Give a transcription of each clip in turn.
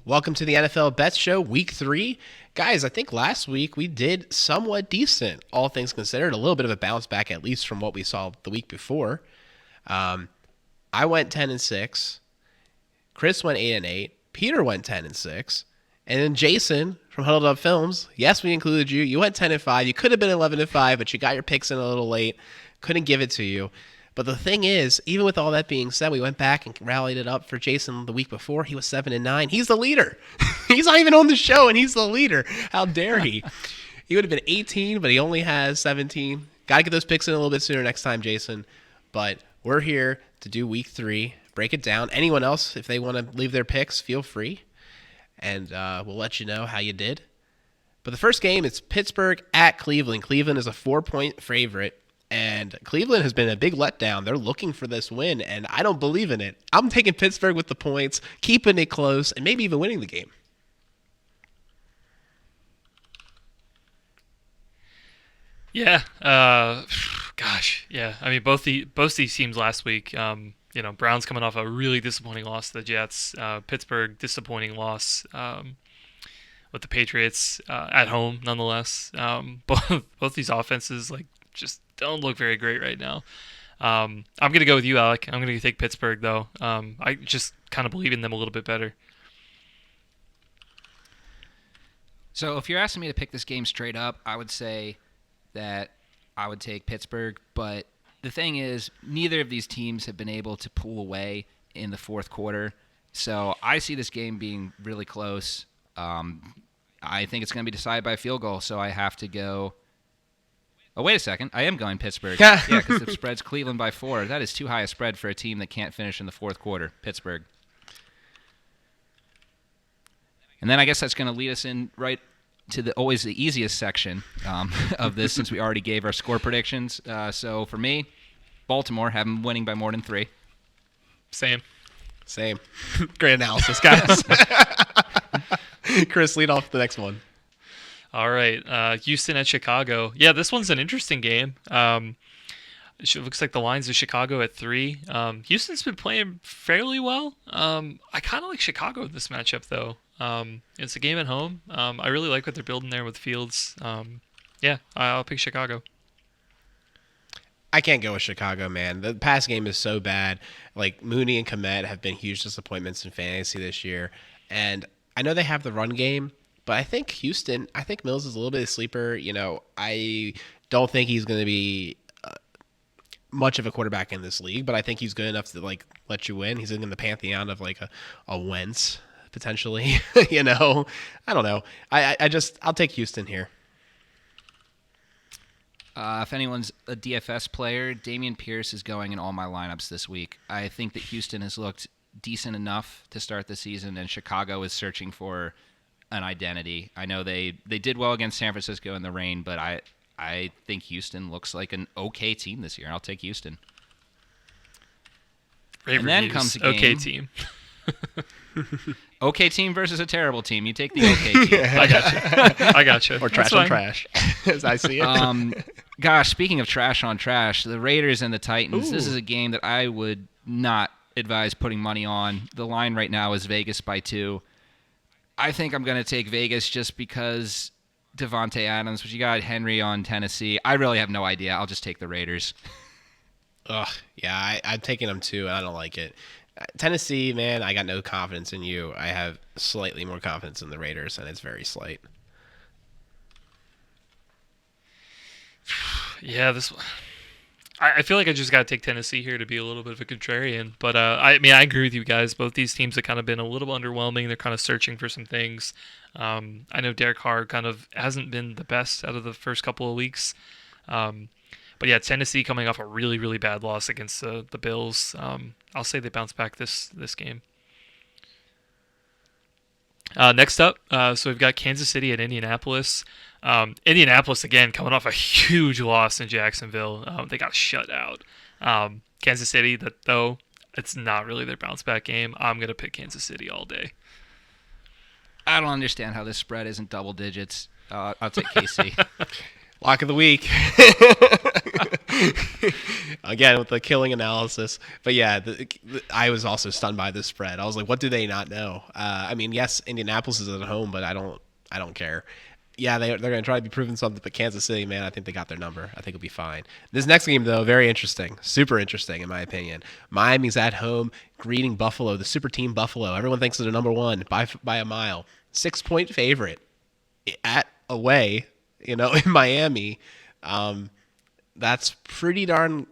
Welcome to the NFL Bets Show, Week 3. Guys, I think last week we did somewhat decent, all things considered. A little bit of a bounce back, at least from what we saw the week before. I went 10-6. Chris went 8-8. Peter went 10-6. And then Jason from Huddled Up Films, yes, we included you. You went 10-5. You could have been 11-5, but you got your picks in a little late. Couldn't give it to you. But the thing is, even with all that being said, we went back and rallied it up for Jason the week before. He was 7-9. He's the leader. He's not even on the show, and he's the leader. How dare he? He would have been 18, but he only has 17. Got to get those picks in a little bit sooner next time, Jason. But we're here to do week 3, break it down. Anyone else, if they want to leave their picks, feel free. And we'll let you know how you did. But the first game is Pittsburgh at Cleveland. Cleveland is a 4-point favorite. And Cleveland has been a big letdown. They're looking for this win, and I don't believe in it. I'm taking Pittsburgh with the points, keeping it close, and maybe even winning the game. Yeah. Gosh. Yeah. I mean, both these teams last week. Browns coming off a really disappointing loss to the Jets. Pittsburgh disappointing loss with the Patriots at home, nonetheless. Both these offenses just don't look very great right now. I'm gonna go with you, Alec. I'm gonna take Pittsburgh though. I just kind of believe in them a little bit better. So if you're asking me to pick this game straight up, I would say that I would take Pittsburgh. But the thing is, neither of these teams have been able to pull away in the fourth quarter. So I see this game being really close. I think it's going to be decided by a field goal, so I have to go... Oh, wait a second. I am going Pittsburgh. Yeah, because the spread's Cleveland by 4. That is too high a spread for a team that can't finish in the fourth quarter. Pittsburgh. And then I guess that's going to lead us in right to the easiest section of this, since we already gave our score predictions. So for me, Baltimore, have them winning by more than 3. Same. Great analysis, guys. Chris, lead off the next one. All right, Houston at Chicago. Yeah, this one's an interesting game. It looks like the line's of Chicago at 3. Houston's been playing fairly well. I kind of like Chicago in this matchup, though. It's a game at home. I really like what they're building there with Fields. Yeah, I'll pick Chicago. I can't go with Chicago, man. The pass game is so bad. Like, Mooney and Kmet have been huge disappointments in fantasy this year. And I know they have the run game, but I think Mills is a little bit of a sleeper. I don't think he's going to be much of a quarterback in this league, but I think he's good enough to let you win. He's in the pantheon of a Wentz potentially. I don't know. I'll take Houston here. If anyone's a DFS player, Dameon Pierce is going in all my lineups this week. I think that Houston has looked decent enough to start the season, and Chicago is searching for an identity. I know they did well against San Francisco in the rain, but I think Houston looks like an okay team this year. I'll take Houston. Rave and reviews. then comes a game. Okay team. Okay team versus a terrible team. You take the okay team. I got you. Or trash on trash, as I see it. Gosh, speaking of trash on trash, the Raiders and the Titans. Ooh. This is a game that I would not advise putting money on. The line right now is Vegas by 2. I think I'm going to take Vegas just because Devontae Adams, but you got Henry on Tennessee. I really have no idea. I'll just take the Raiders. Ugh, yeah, I'm taking them too, and I don't like it. Tennessee, man, I got no confidence in you. I have slightly more confidence in the Raiders, and it's very slight. Yeah, I feel like I just got to take Tennessee here to be a little bit of a contrarian. But, I agree with you guys. Both these teams have kind of been a little underwhelming. They're kind of searching for some things. I know Derek Carr kind of hasn't been the best out of the first couple of weeks. But, yeah, Tennessee coming off a really, really bad loss against the Bills. I'll say they bounce back this game. Next up, so we've got Kansas City at Indianapolis. Indianapolis, again, coming off a huge loss in Jacksonville. They got shut out. Kansas City, though, it's not really their bounce-back game. I'm going to pick Kansas City all day. I don't understand how this spread isn't double digits. I'll take KC. Lock of the week. Again, with the killing analysis. But yeah, I was also stunned by this spread. I was like, what do they not know? I mean, yes, Indianapolis is at home, but I don't care. Yeah, they're going to try to be proving something, but Kansas City, man, I think they got their number. I think it'll be fine. This next game, though, very interesting. Super interesting, in my opinion. Miami's at home, greeting Buffalo, the super team Buffalo. Everyone thinks they're number one by a mile. 6-point favorite away, in Miami. That's pretty darn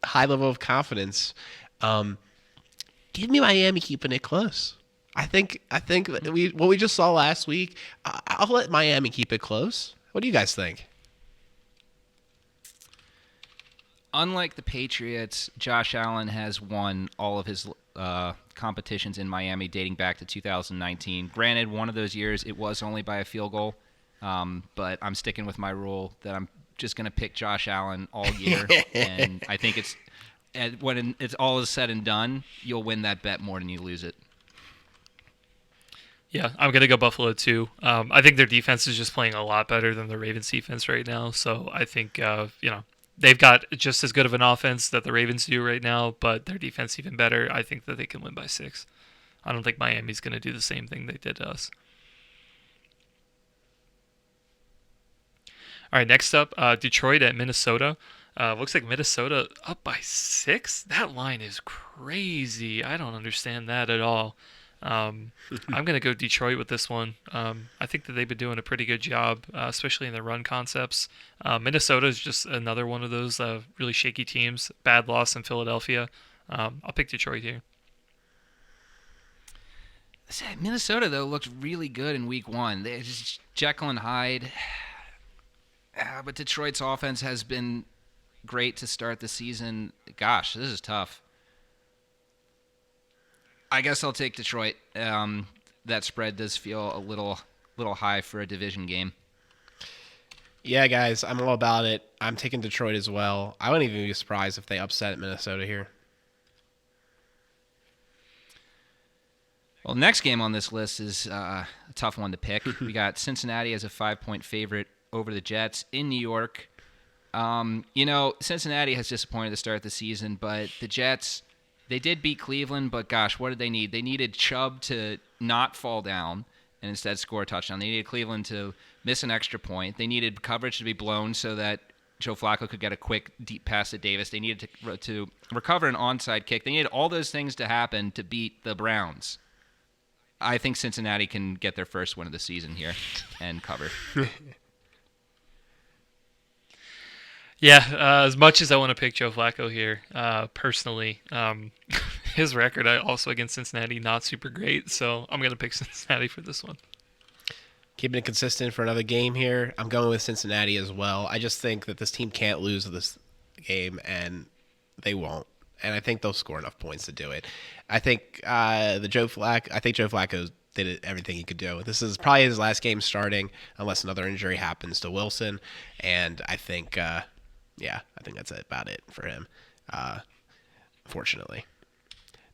high level of confidence. Give me Miami keeping it close. I think what we just saw last week. I'll let Miami keep it close. What do you guys think? Unlike the Patriots, Josh Allen has won all of his competitions in Miami dating back to 2019. Granted, one of those years it was only by a field goal, but I'm sticking with my rule that I'm just going to pick Josh Allen all year, and I think when it's all is said and done, you'll win that bet more than you lose it. Yeah, I'm going to go Buffalo too. I think their defense is just playing a lot better than the Ravens defense right now. So I think, they've got just as good of an offense that the Ravens do right now, but their defense even better. I think that they can win by 6. I don't think Miami's going to do the same thing they did to us. All right, next up, Detroit at Minnesota. Looks like Minnesota up by 6. That line is crazy. I don't understand that at all. I'm going to go Detroit with this one. I think that they've been doing a pretty good job, especially in their run concepts. Minnesota is just another one of those really shaky teams. Bad loss in Philadelphia. I'll pick Detroit here. Minnesota, though, looked really good in week 1. They just Jekyll and Hyde. But Detroit's offense has been great to start the season. Gosh, this is tough. I guess I'll take Detroit. That spread does feel a little high for a division game. Yeah, guys, I'm all about it. I'm taking Detroit as well. I wouldn't even be surprised if they upset Minnesota here. Well, next game on this list is a tough one to pick. We got Cincinnati as a 5-point favorite over the Jets in New York. Cincinnati has disappointed to start the season, but the Jets, they did beat Cleveland, but gosh, what did they need? They needed Chubb to not fall down and instead score a touchdown. They needed Cleveland to miss an extra point. They needed coverage to be blown so that Joe Flacco could get a quick deep pass to Davis. They needed to recover an onside kick. They needed all those things to happen to beat the Browns. I think Cincinnati can get their first win of the season here and cover. Yeah, as much as I want to pick Joe Flacco here, personally, his record also against Cincinnati, not super great, so I'm going to pick Cincinnati for this one. Keeping it consistent for another game here, I'm going with Cincinnati as well. I just think that this team can't lose this game, and they won't. And I think they'll score enough points to do it. I think Joe Flacco did everything he could do. This is probably his last game starting, unless another injury happens to Wilson. And I think, I think that's about it for him, fortunately.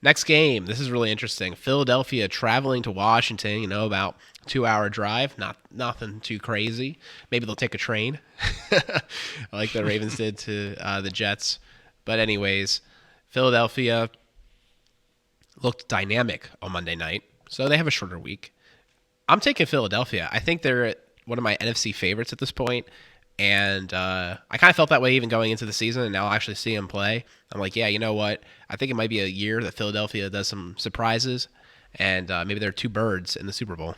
Next game, this is really interesting. Philadelphia traveling to Washington, about 2-hour drive, nothing too crazy. Maybe they'll take a train, like the Ravens did to the Jets. But anyways, Philadelphia looked dynamic on Monday night, so they have a shorter week. I'm taking Philadelphia. I think they're one of my NFC favorites at this point, and I kind of felt that way even going into the season, and now I actually see them play. I'm like, yeah, you know what? I think it might be a year that Philadelphia does some surprises, and maybe they're 2 birds in the Super Bowl.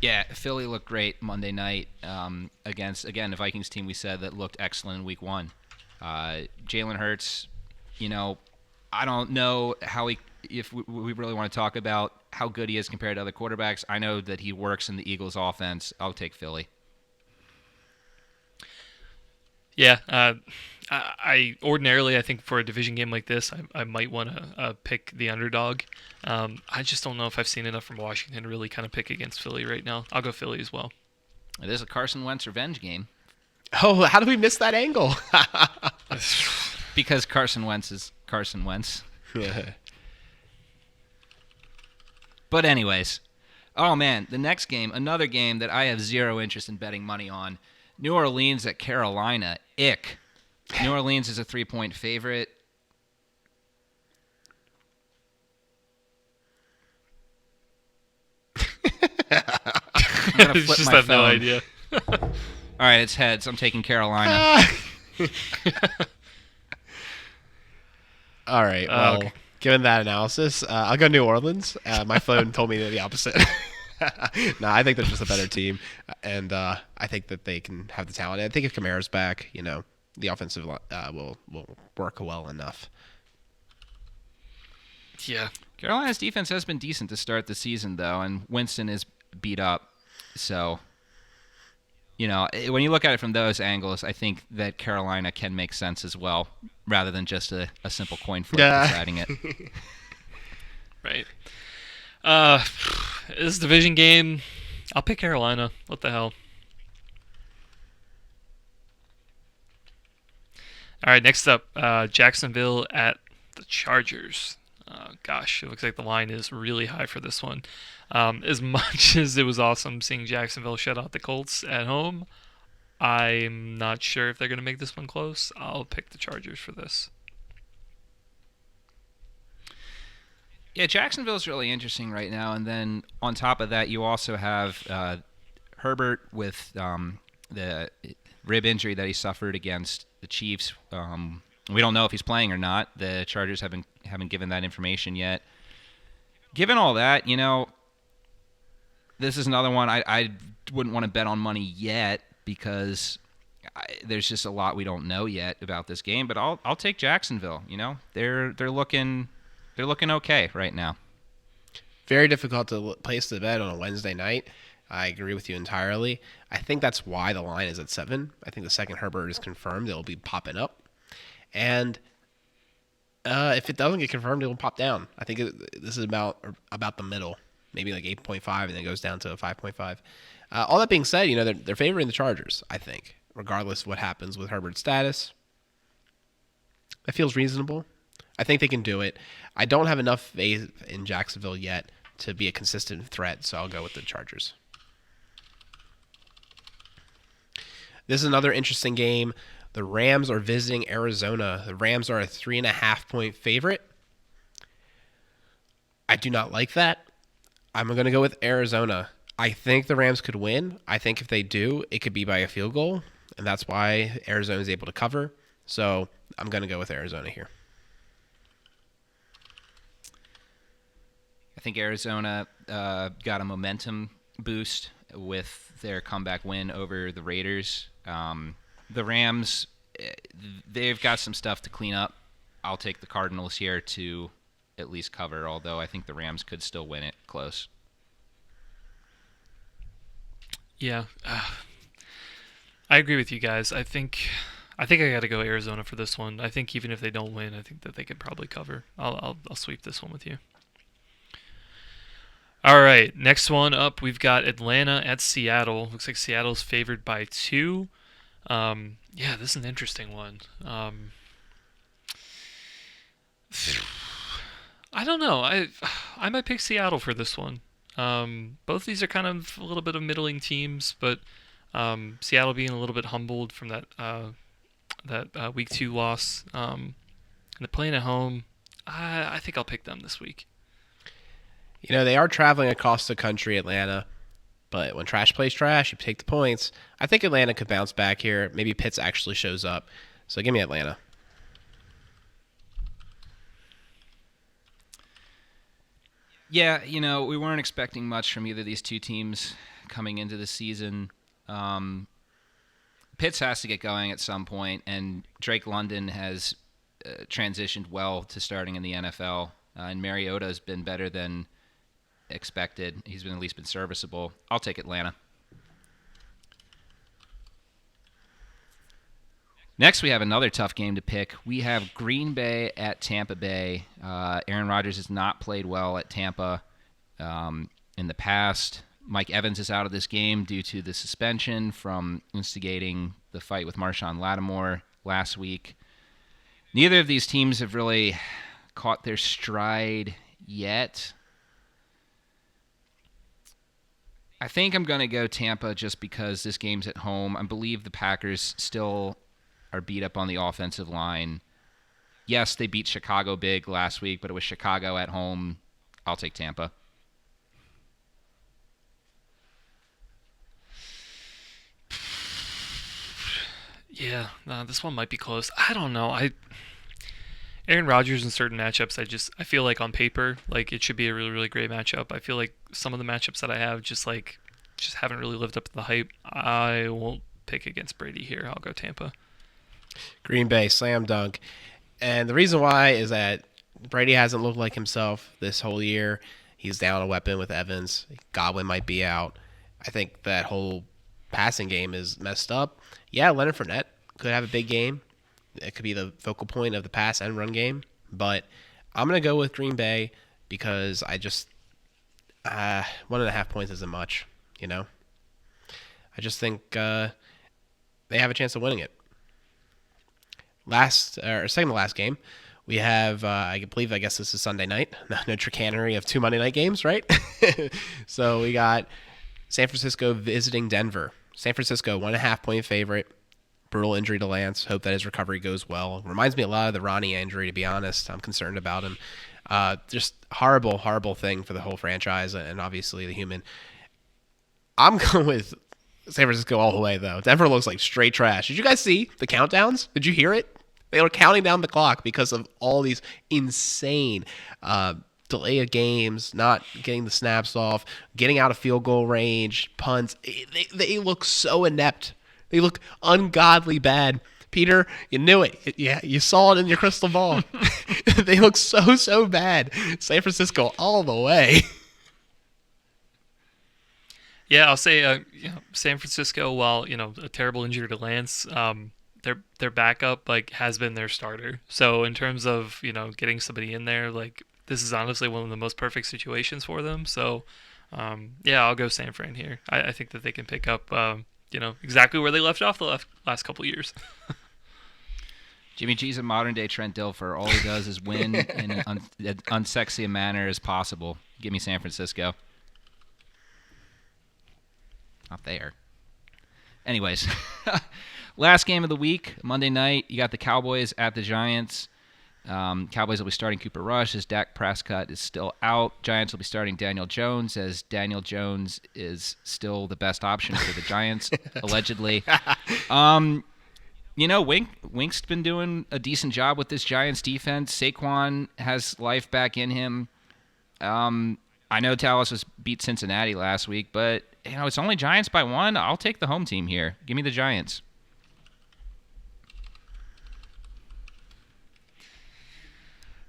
Yeah, Philly looked great Monday night against, again, the Vikings team we said that looked excellent in week 1. Jalen Hurts, I don't know if we really want to talk about how good he is compared to other quarterbacks. I know that he works in the Eagles offense. I'll take Philly. Yeah, I ordinarily, I think for a division game like this, I might want to pick the underdog. I just don't know if I've seen enough from Washington to really kind of pick against Philly right now. I'll go Philly as well. It is a Carson Wentz revenge game. Oh, how did we miss that angle? Because Carson Wentz is Carson Wentz. But anyways, Oh, man, the next game, another game that I have zero interest in betting money on. New Orleans at Carolina. Ick. New Orleans is a 3-point favorite. I'm going to flip just my have phone. no idea. All right, it's heads. I'm taking Carolina. All right. Oh, Well, okay. given that analysis, I'll go New Orleans. My phone told me the opposite. No, I think they're just a better team, and I think that they can have the talent. I think if Kamara's back, the offensive will work well enough. Yeah. Carolina's defense has been decent to start the season, though, and Winston is beat up. So, when you look at it from those angles, I think that Carolina can make sense as well, rather than just a simple coin flip deciding it. Right. This division game, I'll pick Carolina. What the hell? All right, next up, Jacksonville at the Chargers. Gosh, it looks like the line is really high for this one. As much as it was awesome seeing Jacksonville shut out the Colts at home, I'm not sure if they're going to make this one close. I'll pick the Chargers for this. Yeah, Jacksonville's really interesting right now. And then on top of that, you also have Herbert with the rib injury that he suffered against the Chiefs. We don't know if he's playing or not. The Chargers haven't given that information yet. Given all that, this is another one I wouldn't want to bet on money yet because there's just a lot we don't know yet about this game. But I'll take Jacksonville. They're looking okay right now. Very difficult to place the bet on a Wednesday night. I agree with you entirely. I think that's why the line is at 7. I think the second Herbert is confirmed, it'll be popping up. And if it doesn't get confirmed, it'll pop down. I think this is about the middle, maybe like 8.5, and then goes down to 5.5. All that being said, they're favoring the Chargers, I think, regardless of what happens with Herbert's status. That feels reasonable. I think they can do it. I don't have enough faith in Jacksonville yet to be a consistent threat, so I'll go with the Chargers. This is another interesting game. The Rams are visiting Arizona. The Rams are a 3.5-point favorite. I do not like that. I'm going to go with Arizona. I think the Rams could win. I think if they do, it could be by a field goal, and that's why Arizona is able to cover. So I'm going to go with Arizona here. I think Arizona got a momentum boost with their comeback win over the Raiders. The Rams, they've got some stuff to clean up. I'll take the Cardinals here to at least cover, although I think the Rams could still win it close. Yeah, I agree with you guys. I think I got to go Arizona for this one. I think even if they don't win, I think that they could probably cover. I'll sweep this one with you. All right, next one up, we've got Atlanta at Seattle. Looks like Seattle's favored by 2. Yeah, this is an interesting one. I don't know. I might pick Seattle for this one. Both these are kind of a little bit of middling teams, but Seattle being a little bit humbled from that week 2 loss, and they're playing at home. I think I'll pick them this week. They are traveling across the country, Atlanta, but when trash plays trash, you take the points. I think Atlanta could bounce back here. Maybe Pitts actually shows up. So give me Atlanta. Yeah, we weren't expecting much from either of these two teams coming into the season. Pitts has to get going at some point, and Drake London has transitioned well to starting in the NFL, and Mariota's been better than expected. He's at least been serviceable. I'll take Atlanta. Next, we have another tough game to pick. We have Green Bay at Tampa Bay. Aaron Rodgers has not played well at Tampa in the past. Mike Evans is out of this game due to the suspension from instigating the fight with Marshawn Lattimore last week. Neither of these teams have really caught their stride yet. I think I'm going to go Tampa just because this game's at home. I believe the Packers still are beat up on the offensive line. Yes, they beat Chicago big last week, but it was Chicago at home. I'll take Tampa. Yeah, no, this one might be close. I don't know. Aaron Rodgers in certain matchups, I feel like on paper, like it should be a really, really great matchup. I feel like some of the matchups that I have just haven't really lived up to the hype. I won't pick against Brady here. I'll go Tampa. Green Bay, slam dunk. And the reason why is that Brady hasn't looked like himself this whole year. He's down a weapon with Evans. Godwin might be out. I think that whole passing game is messed up. Yeah, Leonard Fournette could have a big game. It could be the focal point of the pass and run game. But I'm going to go with Green Bay because I just 1.5 points isn't much, you know? I just think they have a chance of winning it. Second to last game, we have, I guess this is Sunday night. No chicanery of 2 Monday night games, right? So we got San Francisco visiting Denver. San Francisco, 1.5 point favorite. Brutal injury to Lance. Hope that his recovery goes well. Reminds me a lot of the Ronnie injury, to be honest. I'm concerned about him. Just horrible, horrible thing for the whole franchise and obviously the human. I'm going with San Francisco all the way, though. Denver looks like straight trash. Did you guys see the countdowns? Did you hear it? They were counting down the clock because of all these insane delay of games, not getting the snaps off, getting out of field goal range, punts. They look so inept. They look ungodly bad. Peter, you knew it. Yeah, you saw it in your crystal ball. They look so bad. San Francisco all the way. Yeah, I'll say San Francisco, while a terrible injury to Lance, their backup has been their starter. So in terms of getting somebody in there, this is honestly one of the most perfect situations for them. So yeah, I'll go San Fran here. I think that they can pick up exactly where they left off the last couple years. Jimmy G's a modern-day Trent Dilfer. All he does is win in as unsexy a manner as possible. Give me San Francisco. Not there. Anyways, last game of the week, Monday night, you got the Cowboys at the Giants. Cowboys will be starting Cooper Rush as Dak Prescott is still out. Giants will be starting Daniel Jones as Daniel Jones is still the best option for the Giants, allegedly. Wink's been doing a decent job with this Giants defense. Saquon has life back in him. I know Dallas was beat Cincinnati last week, but it's only Giants by 1. I'll take the home team here. Give me the Giants.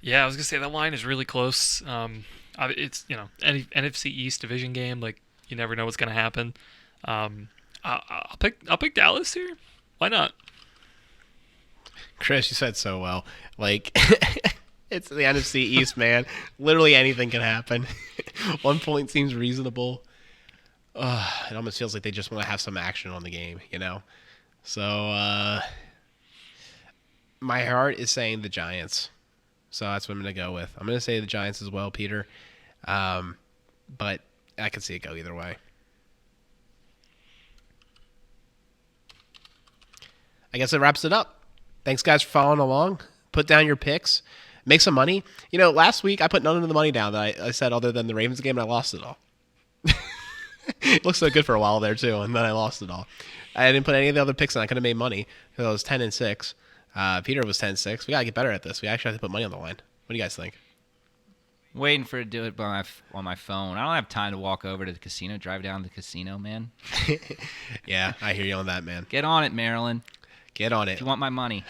Yeah, I was gonna say that line is really close. It's any NFC East division game. You never know what's gonna happen. I'll pick Dallas here. Why not? Chris, you said so well. It's the NFC East, man. Literally anything can happen. 1 point seems reasonable. It almost feels like they just want to have some action on the game, So my heart is saying the Giants. So that's what I'm going to go with. I'm going to say the Giants as well, Peter. But I could see it go either way. I guess it wraps it up. Thanks, guys, for following along. Put down your picks. Make some money. Last week I put none of the money down that I said other than the Ravens game, and I lost it all. It looked so good for a while there, too, and then I lost it all. I didn't put any of the other picks in. I could have made money because I was 10-6. Peter was 10-6. We got to get better at this. We actually have to put money on the line. What do you guys think? Waiting for it to do it on my phone. I don't have time to walk over to the casino, drive down to the casino, man. Yeah, I hear you on that, man. Get on it, Maryland. Get on it. If you want my money.